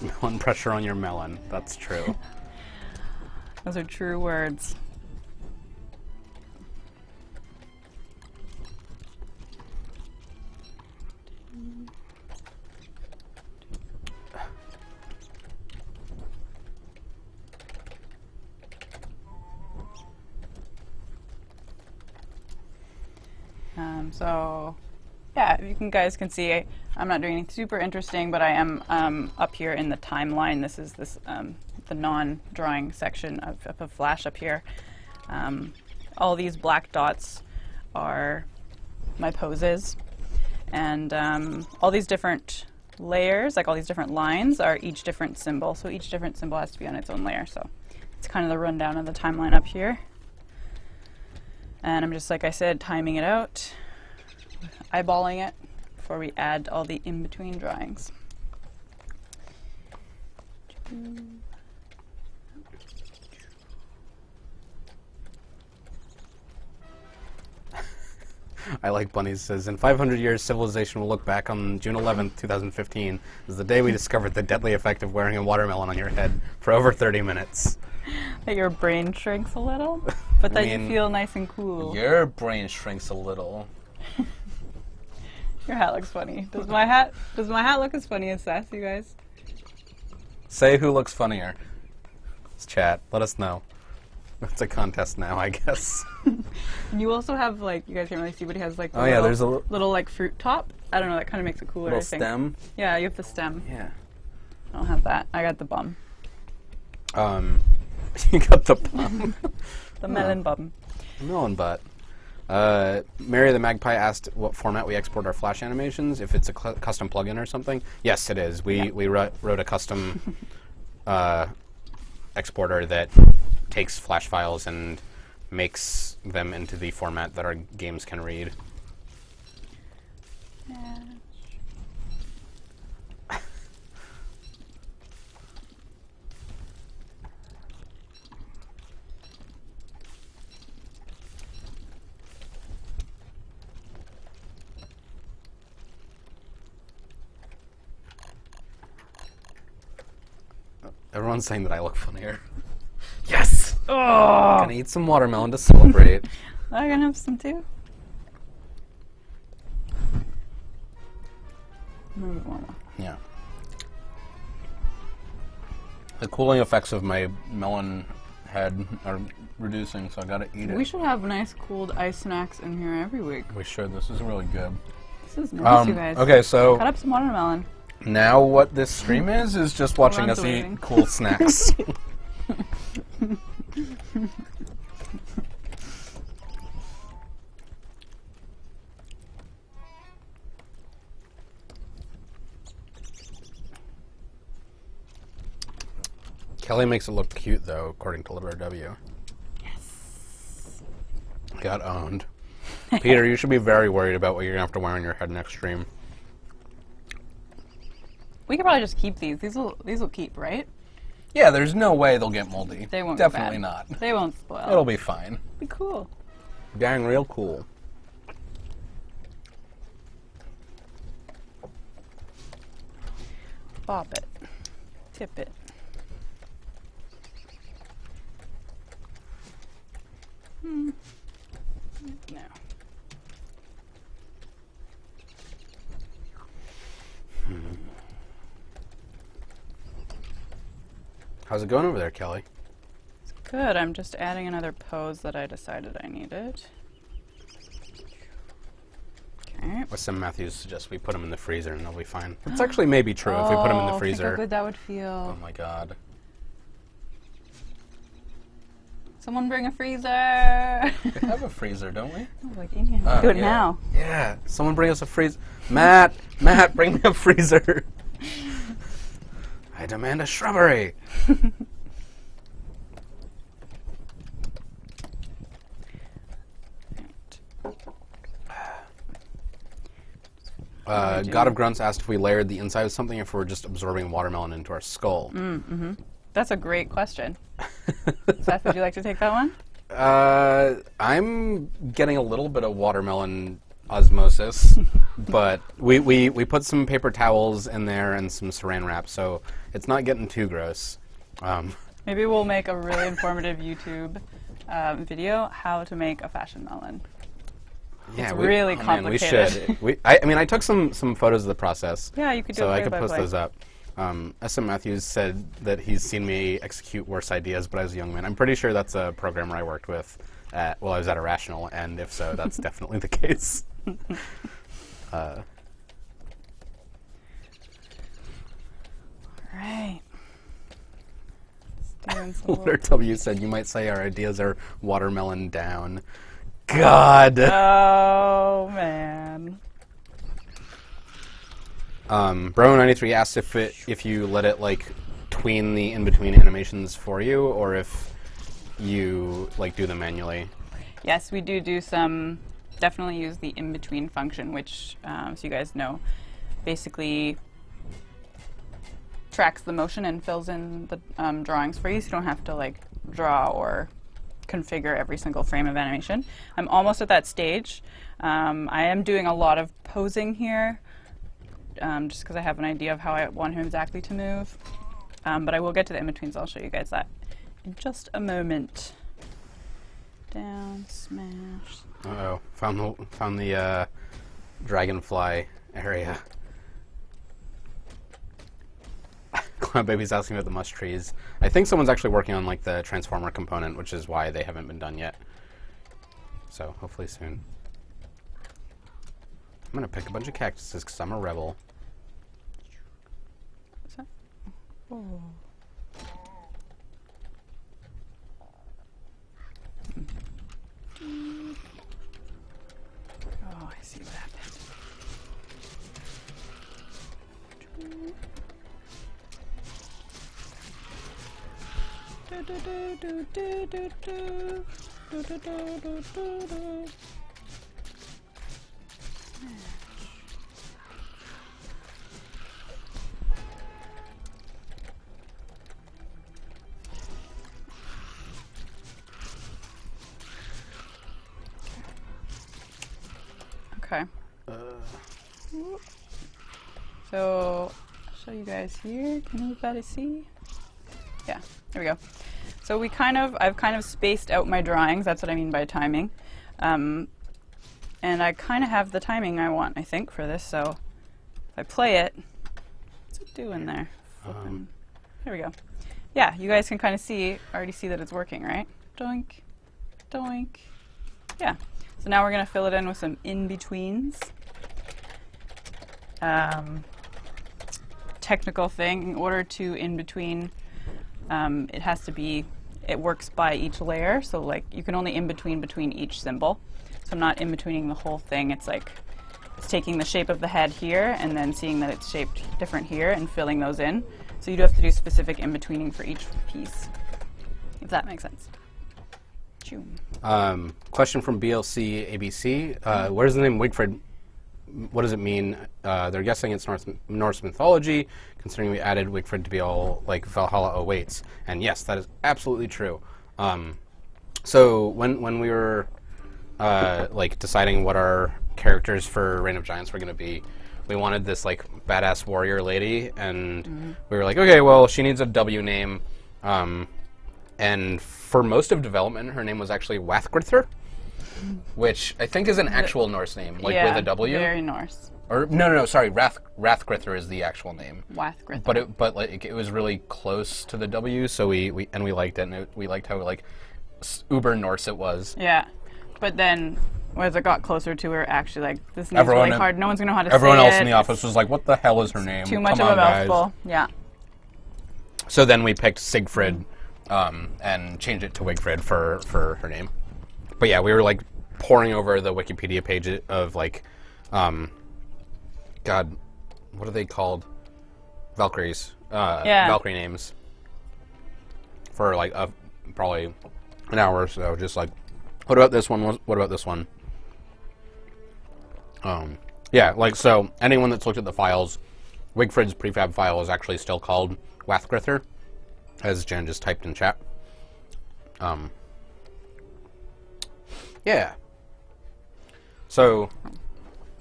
Melon pressure on your melon. That's true. Those are true words. So, yeah, you guys can see I'm not doing anything super interesting, but I am up here in the timeline. This is the non-drawing section of a flash up here. All these black dots are my poses, and all these different layers, like all these different lines, are each different symbol. So each different symbol has to be on its own layer. So it's kind of the rundown of the timeline up here. And I'm just, like I said, timing it out, eyeballing it before we add all the in-between drawings. I like Bunny says, in 500 years, civilization will look back on June 11th, 2015 as the day we discovered the deadly effect of wearing a watermelon on your head for over 30 minutes. That your brain shrinks a little, but that you feel nice and cool. Your brain shrinks a little. Your hat looks funny. Does my hat look as funny as Sass, you guys? Say who looks funnier. Let's chat. Let us know. It's a contest now, I guess. And you also have, like, you guys can't really see, but he has like there's a little like fruit top. I don't know, that kind of makes it cooler. little I think. stem. Yeah, you have the stem. Yeah. I don't have that. I got the bum. You got the bum. The melon bum. Melon butt. Mary the Magpie asked what format we export our Flash animations, if it's a custom plugin or something. Yes, it is. We wrote a custom exporter that takes Flash files and makes them into the format that our games can read. Yeah. Everyone's saying that I look funnier. Yes! Oh! Gonna eat some watermelon to celebrate. I'm gonna have some too. Yeah. The cooling effects of my melon head are reducing, so I gotta eat it. We should have nice cold ice snacks in here every week. We should. This is really good. This is nice, you guys. Okay, so Cut up some watermelon. now what this stream is just watching us Undulating. eat cool snacks. Kelly makes it look cute, though, according to LRW. Yes. Got owned. Peter, you should be very worried about what you're going to have to wear on your head next stream. We could probably just keep these. These will keep, right? Yeah, there's no way they'll get moldy. They won't go Definitely bad. not. They won't spoil. It'll be fine. be cool. Dang, real cool. bop it, tip it. No. How's it going over there, Kelly? Good, I'm just adding another pose that I decided I needed. Okay. Weston Matthews suggests we put them in the freezer and they'll be fine. It's actually maybe true if we put them in the freezer. Think how good that would feel. Oh my god. Someone bring a freezer! We have a freezer, don't we? Oh, like Indian. Do it now. Yeah, someone bring us a freezer. Matt, bring me a freezer. I demand a shrubbery. God of Grunts asked if we layered the inside of something if we're just absorbing watermelon into our skull. That's a great question. Seth, would you like to take that one? I'm getting a little bit of watermelon osmosis, but we put some paper towels in there and some saran wrap, so it's not getting too gross. Maybe we'll make a really informative YouTube video, how to make a fashion melon. Yeah, it's really complicated. Man, we should. I took some photos of the process. Yeah, you could do so it I could by post play. those up. S.M. Matthews said that he's seen me execute worse ideas, but as a young man, I'm pretty sure that's a programmer I worked with. I was at Irrational, and if so, that's definitely the case. Right. Walter W. said, you might say our ideas are watermelon down. God! Oh, man. Bro93 asked if you let it, like, tween the in-between animations for you, or if you, like, do them manually. Yes, we do some, definitely use the in-between function, which, so you guys know, basically tracks the motion and fills in the drawings for you, so you don't have to, like, draw or configure every single frame of animation. I'm almost at that stage. I am doing a lot of posing here, just because I have an idea of how I want him exactly to move. But I will get to the in-betweens. I'll show you guys that in just a moment. Down, smash. Uh-oh. Found the dragonfly area. Clown Baby's asking about the mush trees. I think someone's actually working on, like, the transformer component, which is why they haven't been done yet. So, hopefully soon. I'm gonna pick a bunch of cactuses because I'm a rebel. Oh. Oh, I see what happened. Do, do, do, do, do, do, do. Do, do, do, do, do, do. Okay. So, I'll show you guys here. Can everybody see? Yeah, there we go. So I've kind of spaced out my drawings. That's what I mean by timing. And I kind of have the timing I want, I think, for this. So if I play it, what's it doing there? There we go. Yeah, you guys can kind of already see that it's working, right? Doink, doink. Yeah. So now we're going to fill it in with some in-betweens. Technical thing, in order to in-between, it has to be, it works by each layer, so like you can only in-between each symbol. So I'm not in-betweening the whole thing, it's like, it's taking the shape of the head here and then seeing that it's shaped different here and filling those in. So you do have to do specific in-betweening for each piece, if that makes sense. Question from BLC ABC. Where's the name Wigfrid? What does it mean? They're guessing it's Norse mythology, considering we added Wigfrid to be all like Valhalla awaits. And yes, that is absolutely true. So when we were like deciding what our characters for Reign of Giants were going to be, we wanted this like badass warrior lady, and we were like, okay, well, she needs a W name, and for most of development, her name was actually Wathgrither, which I think is an actual Norse name, like with a W. Very Norse. Or no, sorry, Rathgrither is the actual name. Wathgrither. But like it was really close to the W, so we liked it, and we liked how like uber Norse it was. Yeah, but then as it got closer to her, actually like this name's really hard. No one's gonna know how to say it. Everyone else in the office was like, "What the hell is her name? Too much of a mouthful." Yeah. So then we picked Sigfrid, and changed it to Wigfrid for her name. But yeah, we were like poring over the Wikipedia page of like, God, what are they called? Valkyries. Valkyrie names. For like probably an hour or so, just like, what about this one? What about this one? Yeah, like, so anyone that's looked at the files, Wigfrid's prefab file is actually still called Wathgrither, as Jen just typed in chat. Yeah. So,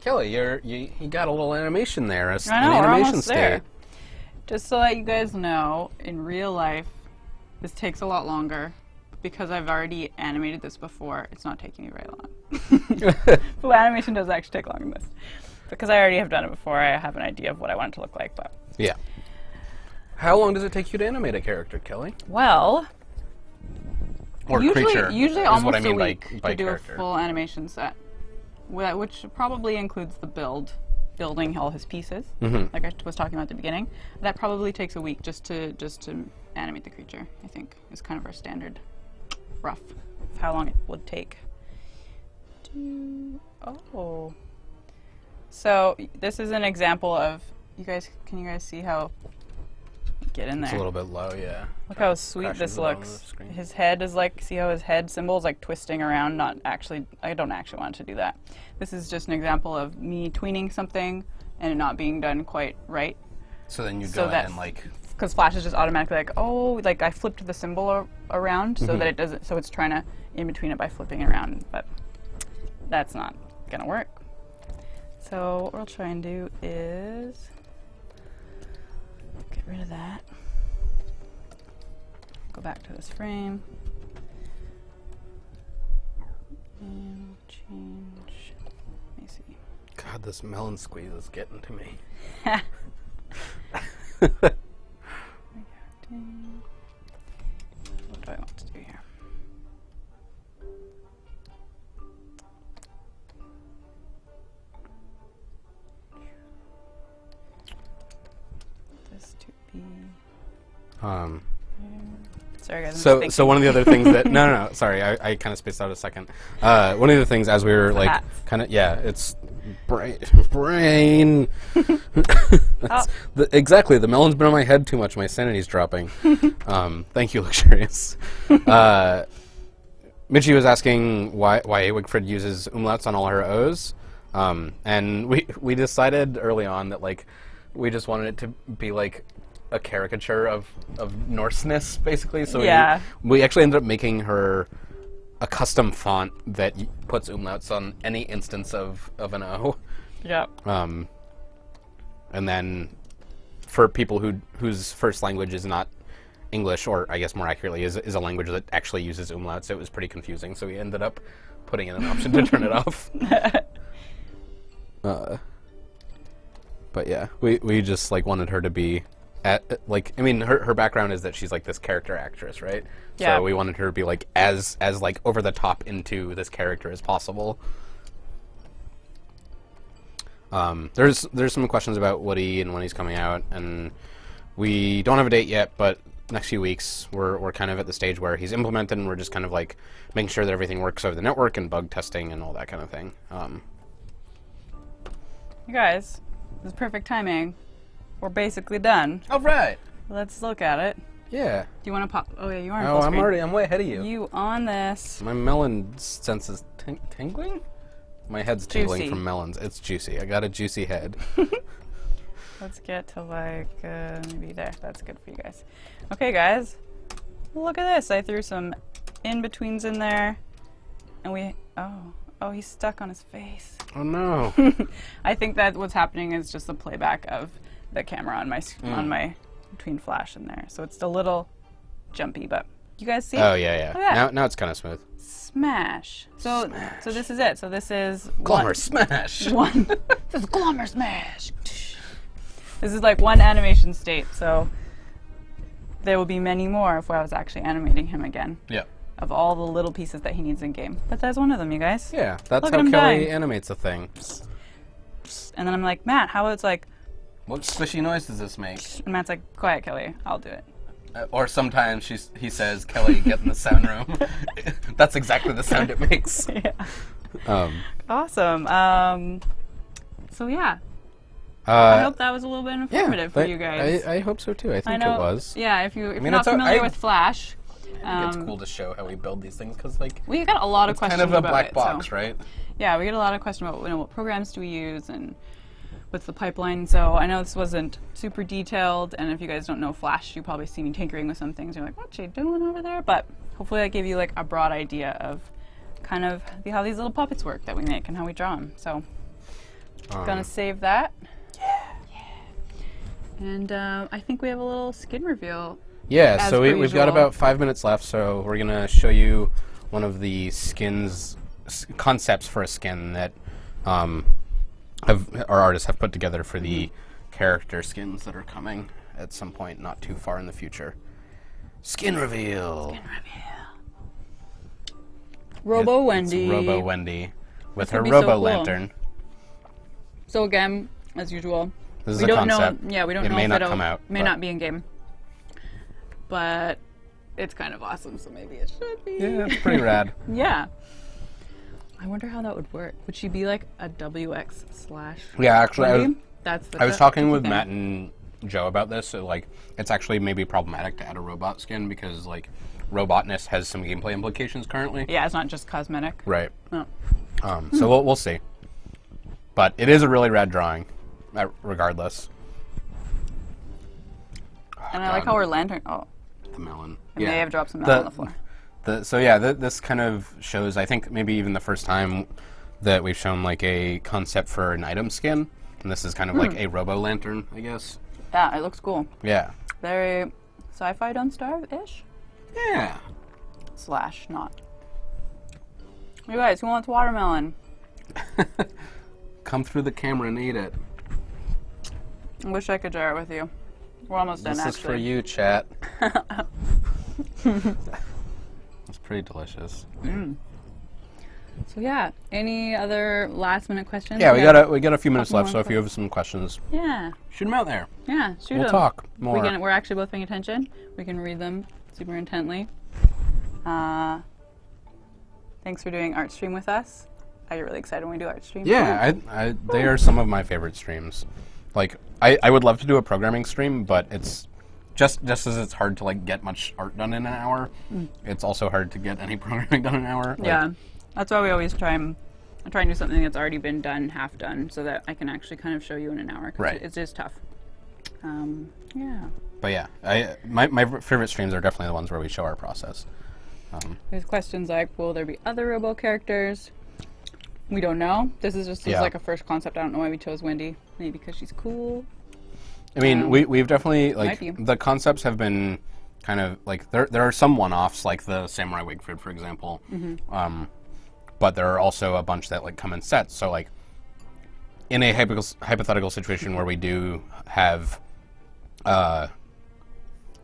Kelly, you got a little animation there. I know, an we're animation almost there. Just to let you guys know, in real life, this takes a lot longer. Because I've already animated this before, it's not taking me very long. But animation does actually take longer than this. Because I already have done it before, I have an idea of what I want it to look like. But yeah. How long does it take you to animate a character, Kelly? Well, or creature. Usually is almost what I mean a week by to do character. a full animation set, which probably includes the building all his pieces, like I was talking about at the beginning. That probably takes a week just to animate the creature. I think is kind of our standard rough of how long it would take. Oh, so this is an example of Can you guys see how? Get in there. It's a little bit low, yeah. Look how sweet this looks. His head is like, see how his head symbol is like twisting around? Not actually, I don't actually want to do that. This is just an example of me tweening something and it not being done quite right. So then you go in and like... Because Flash is just automatically like, oh, like I flipped the symbol around so that it doesn't, so it's trying to in between it by flipping it around, but that's not gonna work. So what we'll try and do is get rid of that. Go back to this frame. And change. Let me see. God, this melon squeeze is getting to me. What do I want to do here? This to be. Sorry, guys. So one of the other things that no, sorry, I kind of spaced out a second. One of the things as we were like kind of it's brain. Exactly, the melon's been on my head too much. My sanity's dropping. Thank you, Luxurious. Mitchie was asking why Wigfrid uses umlauts on all her O's, and we decided early on that like we just wanted it to be like a caricature of Norseness, basically. So we actually ended up making her a custom font that puts umlauts on any instance of an O. Yeah. And then for people whose first language is not English, or I guess more accurately is a language that actually uses umlauts, it was pretty confusing. So we ended up putting in an option to turn it off. But yeah, we just like wanted her to be her background is that she's like this character actress, right? Yeah. So we wanted her to be like as like over the top into this character as possible. There's some questions about Woody and when he's coming out, and we don't have a date yet, but next few weeks we're kind of at the stage where he's implemented, and we're just kind of like making sure that everything works over the network and bug testing and all that kind of thing. You guys, this is perfect timing. We're basically done. All right. Let's look at it. Yeah. Do you want to pop? Oh yeah, you are. Oh, I'm way ahead of you. You on this? My melon sense is tingling. My head's tingling from melons. It's juicy. I got a juicy head. Let's get to like maybe there. That's good for you guys. Okay, guys. Look at this. I threw some in-betweens in there, and Oh, he's stuck on his face. Oh no. I think that what's happening is just the playback of the camera on my between flash and there. So it's a little jumpy, but you guys see? Oh yeah. Look at that. Now it's kind of smooth. Smash. So this is it. So this is Glommer smash. This is Glommer smash. This is like one animation state. So there will be many more if I was actually animating him again. Yeah. Of all the little pieces that he needs in game. But that's one of them, you guys. Yeah, that's Look at how him Kelly dying. animates a thing. And then I'm like, Matt, how it's like, What squishy noise does this make? and Matt's like, quiet, Kelly, I'll do it. Or sometimes he says, Kelly, get in the sound room. That's exactly the sound it makes. Yeah. Awesome. So yeah, I I hope that was a little bit informative for you guys. I hope so too. I think I know. it was. Yeah, if you're mean, not it's familiar with Flash, I think it's cool to show how we build these things because, like, we got a lot of it's questions kind of a about black it, box, so. right? Yeah, we get a lot of questions about what programs do we use and what's the pipeline. So I know this wasn't super detailed, and if you guys don't know Flash, you probably see me tinkering with some things. You're like, what's she doing over there? But hopefully I gave you like a broad idea of kind of how these little puppets work that we make and how we draw them. So gonna save that. And I think we have a little skin reveal. Yeah, As so per we've got usual. about 5 minutes left, so we're going to show you one of the concepts for a skin that our artists have put together for the character skins that are coming at some point not too far in the future. Skin reveal. Robo Wendy. It's Robo Wendy with This her would be so Robo cool. Lantern. So again, as usual, This is we a don't concept. know. Yeah, we don't it know may if not it'll come out. may but not be in game, but it's kind of awesome. So maybe it should be. Yeah, it's pretty rad. Yeah. I wonder how that would work. Would she be like a WX slash? Yeah, actually, Wendy? That's the I was talking with thing. Matt and Joe about this. So, like, it's actually maybe problematic to add a robot skin because, like, robotness has some gameplay implications currently. Yeah, it's not just cosmetic. Right. Oh. So we'll see. But it is a really rad drawing, regardless. And I like how her lantern. Oh, The melon. I may have dropped some melon on the floor. So yeah, this kind of shows, I think maybe even the first time that we've shown like a concept for an item skin, and this is kind of like a Robo Lantern, I guess. Yeah, it looks cool. Yeah. Very sci-fi Don't Starve-ish. Yeah. Slash not. You guys, who wants watermelon? Come through the camera and eat it. I wish I could share it with you. We're almost done, This is actually. for you, chat. It's pretty delicious. So yeah, any other last-minute questions? Yeah, we got a few minutes left, so if you have some questions, Yeah, shoot them out there. yeah, shoot We'll 'em. talk more. We're actually both paying attention. We can read them super intently. Thanks for doing art stream with us. I get really excited when we do art stream. Yeah, they are some of my favorite streams. Like, I would love to do a programming stream, but it's just as it's hard to like get much art done in an hour. It's also hard to get any programming done in an hour. Like, Yeah, that's why we always try and do something that's already been done, half done, so that I can actually kind of show you in an hour. 'Cause Right. It's just tough. Yeah. But yeah, my favorite streams are definitely the ones where we show our process. There's questions like, will there be other Robo characters? We don't know. This is just Yeah. like a first concept. I don't know why we chose Wendy. Maybe because she's cool. I mean, we've definitely like might be. the concepts have been kind of like there are some one-offs like the Samurai Wigford, for example. But there are also a bunch that like come in sets. So like in a hypothetical situation where we do have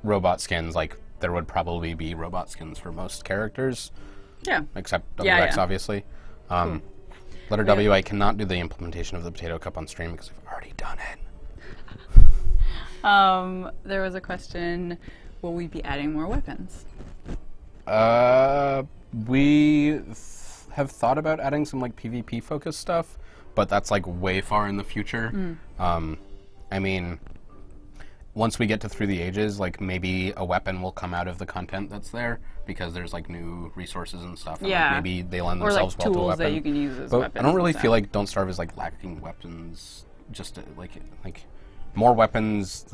robot skins, like there would probably be robot skins for most characters, Yeah. except WX, Yeah. obviously. Letter W, I cannot do the implementation of the potato cup on stream because I've already done it. There was a question, will we be adding more weapons? We have thought about adding some like PvP focused stuff, but that's like way far in the future. I mean, once we get to Through the Ages, like maybe a weapon will come out of the content that's there because there's like new resources and stuff. And, Yeah. like, maybe they lend Or like themselves well to a tools weapon. that you can use as But weapons. I don't really and feel stuff. like Don't Starve is like lacking weapons. Just like more weapons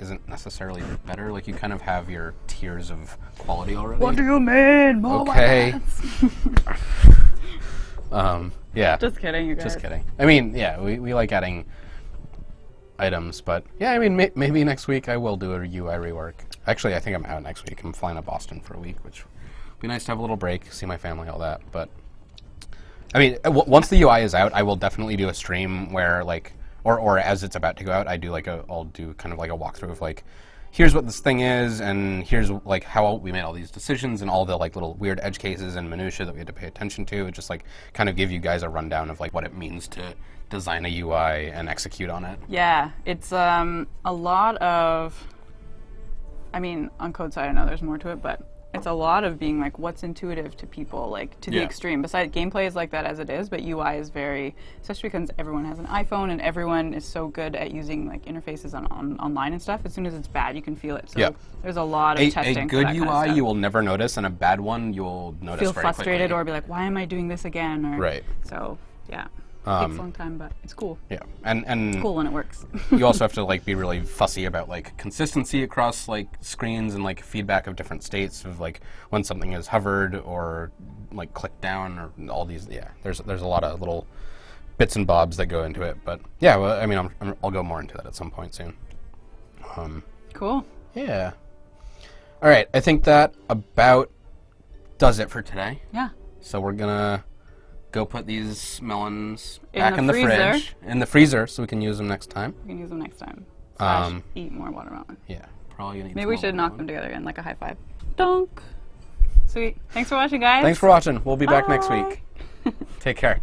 isn't necessarily better. Like you kind of have your tiers of quality already. What do you mean? More Okay. weapons? Yeah. Just kidding, you guys. Just kidding. I mean, yeah, we like adding items, but yeah, I mean, maybe next week I will do a UI rework. Actually, I think I'm out next week. I'm flying to Boston for a week, which would be nice to have a little break, see my family, all that. But I mean, once the UI is out, I will definitely do a stream where like, or as it's about to go out, I'll do kind of like a walkthrough of like, here's what this thing is, and here's like how we made all these decisions and all the like little weird edge cases and minutia that we had to pay attention to. It just like kind of give you guys a rundown of like what it means to design a UI and execute on it. Yeah, it's a lot of, I mean, on code side I know there's more to it, but it's a lot of being like what's intuitive to people, like to the extreme. Besides, gameplay is like that as it is, but UI is very, especially because everyone has an iPhone and everyone is so good at using like interfaces on online and stuff. As soon as it's bad, you can feel it. So there's a lot of testing. A good for that UI kind of stuff. you will never notice, and a bad one you'll notice Feel very frustrated quickly. or be like, why am I doing this again? Or, Right. So yeah, takes a long time, but it's cool. Yeah, and It's cool when it works. you also have to like be really fussy about like consistency across like screens and like feedback of different states of like when something is hovered or like clicked down or all these. Yeah, there's a lot of little bits and bobs that go into it. But yeah, well, I mean, I'll go more into that at some point soon. Cool. Yeah. All right, I think that about does it for today. Yeah. So we're gonna go put these melons In back the in the freezer. fridge, in the freezer, so we can use them next time. We can use them next time. Eat more watermelon. Yeah, probably gonna eat Maybe some we should more knock them together again, like a high five. Donk. Sweet. Thanks for watching, guys. Thanks for watching. We'll be back next Bye. week. Take care.